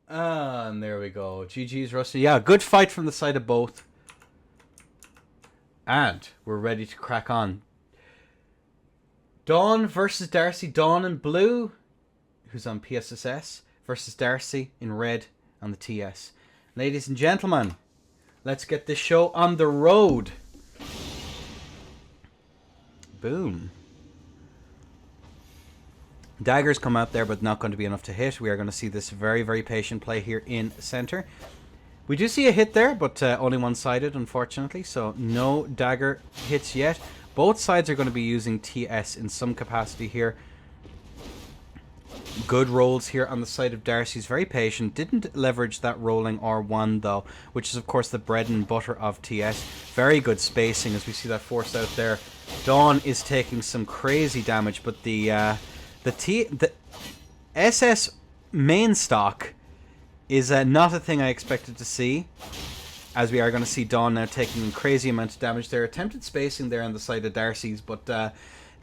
And there we go. GG's, Rusty. Yeah, good fight from the side of both. And we're ready to crack on. Dawn versus Darcy. Dawn in blue, who's on PSSS, versus Darcy in red on the TS. Ladies and gentlemen, let's get this show on the road. Boom. Daggers come out there, but not going to be enough to hit. We are going to see this very, very patient play here in center. We do see a hit there, but only one-sided, unfortunately. So no dagger hits yet. Both sides are going to be using TS in some capacity here. Good rolls here on the side of Darcy's. Very patient. Didn't leverage that rolling R1 though, which is of course the bread and butter of TS. Very good spacing as we see that force out there. Dawn is taking some crazy damage, but the SS main stock is not a thing I expected to see, as we are going to see Dawn now taking a crazy amount of damage there. Attempted spacing there on the side of Darcy's, but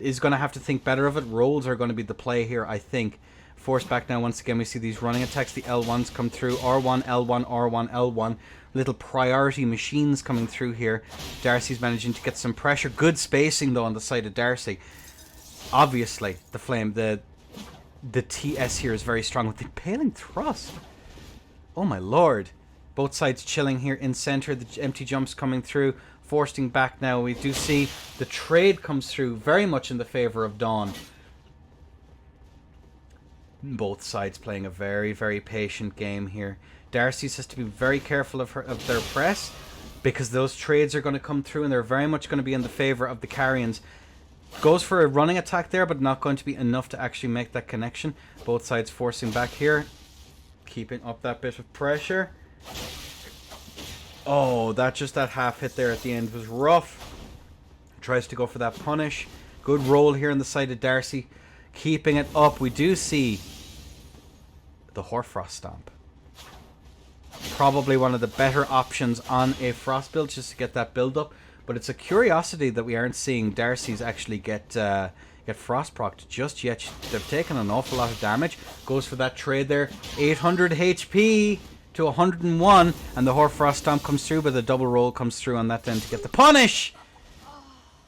is going to have to think better of it. Rolls are going to be the play here, I think. Force back now. Once again, we see these running attacks. The L1s come through. R1, L1, R1, L1. Little priority machines coming through here. Darcy's managing to get some pressure. Good spacing, though, on the side of Darcy. Obviously, the flame, the TS here is very strong with the Impaling Thrust. Oh, my lord. Both sides chilling here in center. The empty jumps coming through. Forcing back now. We do see the trade comes through very much in the favor of Dawn. Both sides playing a very, very patient game here. Darcy's has to be very careful of their press, because those trades are going to come through and they're very much going to be in the favor of the carrions. Goes for a running attack there, but not going to be enough to actually make that connection. Both sides forcing back here. Keeping up that bit of pressure. Oh, that half hit there at the end was rough. Tries to go for that punish. Good roll here on the side of Darcy. Keeping it up. We do see the Hoarfrost Stomp. Probably one of the better options on a Frost build, just to get that build up. But it's a curiosity that we aren't seeing Darcy's actually get Frost procced just yet. They've taken an awful lot of damage. Goes for that trade there. 800 HP to 101. And the Hoarfrost Stomp comes through, but the double roll comes through on that then to get the punish.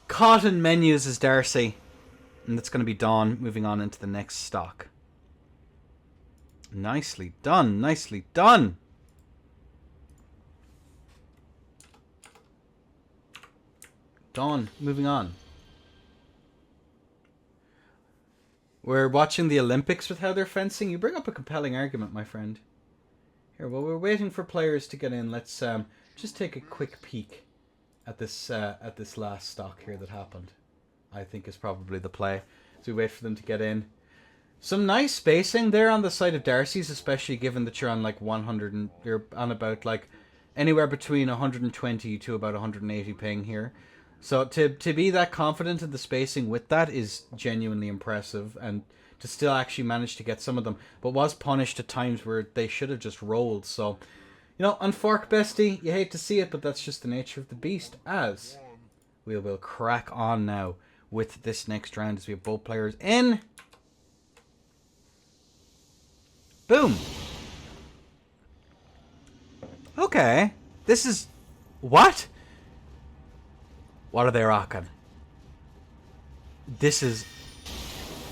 Caught in menus is Darcy. And that's going to be Dawn moving on into the next stock. Nicely done. Nicely done. Dawn moving on. We're watching the Olympics with how they're fencing. You bring up a compelling argument, my friend. Here, while we're waiting for players to get in, let's just take a quick peek at this last stock here that happened. I think is probably the play as we wait for them to get in. Some nice spacing there on the side of Darcy's, especially given that you're on like 100 and you're on about like anywhere between 120 to about 180 ping here. So to be that confident in the spacing with that is genuinely impressive, and to still actually manage to get some of them, but was punished at times where they should have just rolled. So, you know, unfork bestie, you hate to see it, but that's just the nature of the beast. As we will crack on now with this next round as we have both players in. Boom. Okay. This is... What? What are they rocking? This is...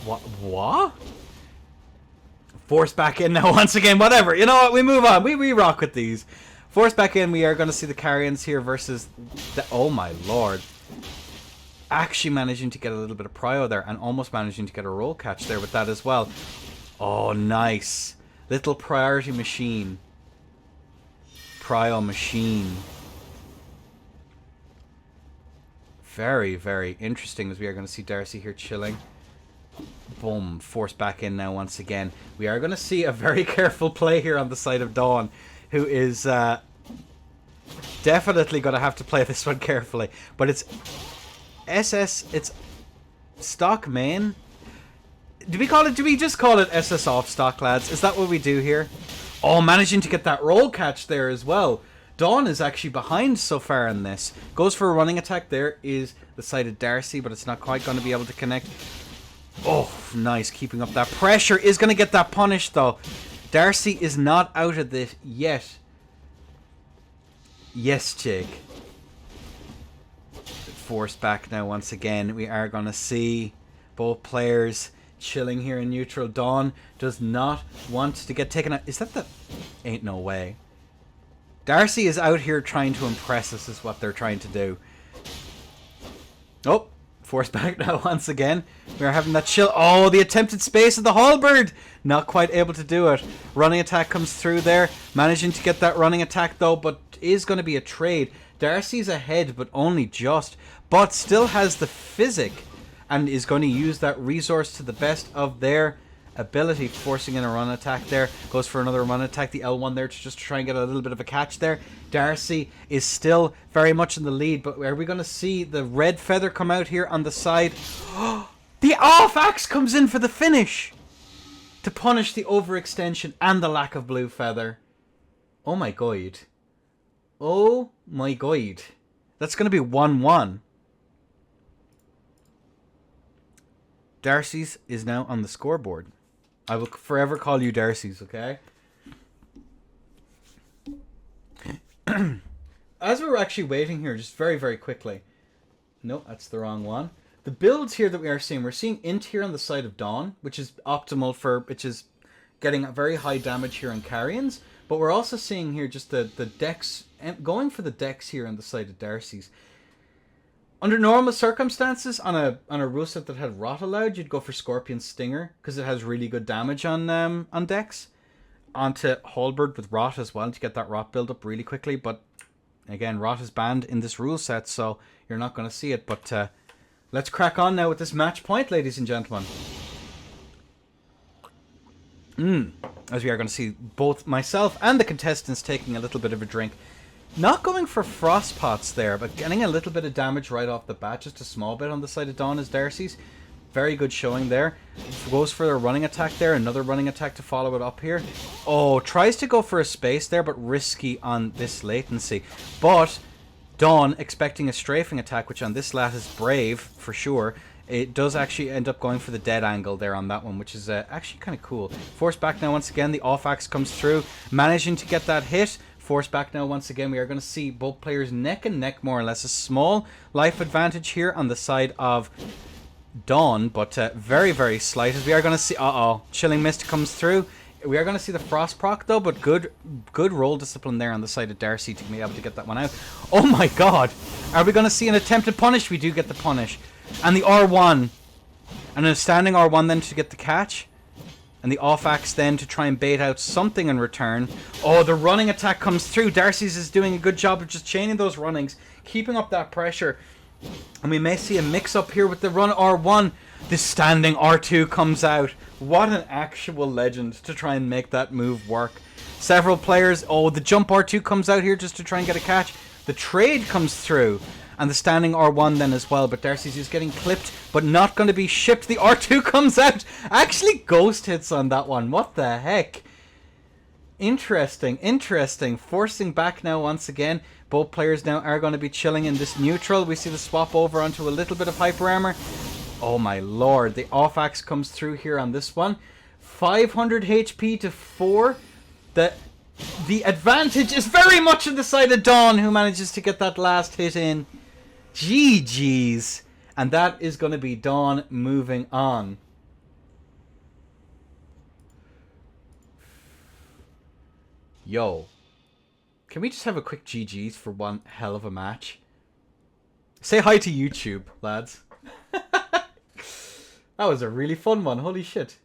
What? Force back in now once again. Whatever. You know what? We move on. We rock with these. Force back in. We are going to see the carrions here versus... Oh my lord. Actually managing to get a little bit of prio there, and almost managing to get a roll catch there with that as well. Oh, nice. Little priority machine. Prio machine. Very, very interesting as we are going to see Darcy here chilling. Boom. Force back in now once again. We are going to see a very careful play here on the side of Dawn, who is definitely going to have to play this one carefully. But it's SS, it's stock main. Do we just call it SS off stock, lads? Is that what we do here? Oh, managing to get that roll catch there as well. Dawn is actually behind so far in this. Goes for a running attack. There is the side of Darcy, but it's not quite going to be able to connect. Oh, nice. Keeping up that pressure. Is going to get that punish, though. Darcy is not out of this yet. Yes, Jake. Forced back now once again. We are going to see both players chilling here in neutral. Dawn does not want to get taken out. Is that the... Ain't no way. Darcy is out here trying to impress us is what they're trying to do. Oh, forced back now once again. We are having that chill. Oh, the attempted space of the halberd. Not quite able to do it. Running attack comes through there. Managing to get that running attack though, but is going to be a trade. Darcy's ahead, but only just. But still has the physic and is going to use that resource to the best of their ability, forcing in a run attack there. Goes for another run attack, the L1 there to just try and get a little bit of a catch there. Darcy is still very much in the lead, but are we going to see the red feather come out here on the side? The off axe comes in for the finish to punish the overextension and the lack of blue feather. Oh my god. Oh my god. That's going to be 1-1. Darcy's is now on the scoreboard. I will forever call you Darcy's, okay? As we're actually waiting here, just very, very quickly. No, that's the wrong one. The builds here that we are seeing, we're seeing Int here on the side of Dawn, which is optimal for, which is getting a very high damage here on Carrions. But we're also seeing here just the decks, going for the decks here on the side of Darcy's. Under normal circumstances, on a rule set that had Rot allowed, you'd go for Scorpion Stinger, because it has really good damage on decks. Onto Halberd with Rot as well, to get that Rot build up really quickly. But again, Rot is banned in this rule set, so you're not going to see it. But let's crack on now with this match point, ladies and gentlemen. As we are going to see both myself and the contestants taking a little bit of a drink. Not going for frost pots there, but getting a little bit of damage right off the bat. Just a small bit on the side of Dawn as Darcy's. Very good showing there. Goes for a running attack there. Another running attack to follow it up here. Oh, tries to go for a space there, but risky on this latency. But Dawn expecting a strafing attack, which on this lat is brave for sure. It does actually end up going for the dead angle there on that one, which is actually kind of cool. Force back now once again. The off axe comes through. Managing to get that hit. Force back now once again. We are going to see both players neck and neck more or less. A small life advantage here on the side of Dawn, but very, very slight. As we are going to see... Chilling Mist comes through. We are going to see the Frost proc though, but good roll discipline there on the side of Darcy to be able to get that one out. Oh my god! Are we going to see an attempted punish? We do get the punish. And the R1. And a standing R1 then to get the catch. And the off axe then to try and bait out something in return. Oh, the running attack comes through. Darcy's is doing a good job of just chaining those runnings, keeping up that pressure. And we may see a mix up here with the run R1. The standing R2 comes out. What an actual legend to try and make that move work. Several players. Oh, the jump R2 comes out here just to try and get a catch. The trade comes through. And the standing R1 then as well. But Darcy's is getting clipped, but not going to be shipped. The R2 comes out. Actually ghost hits on that one. What the heck? Interesting, interesting. Forcing back now once again. Both players now are going to be chilling in this neutral. We see the swap over onto a little bit of hyper armor. Oh my lord. The off axe comes through here on this one. 500 HP to 4. The advantage is very much on the side of Dawn, who manages to get that last hit in. GG's. And that is going to be Dawn moving on. Yo. Can we just have a quick GG's for one hell of a match? Say hi to YouTube, lads. That was a really fun one. Holy shit.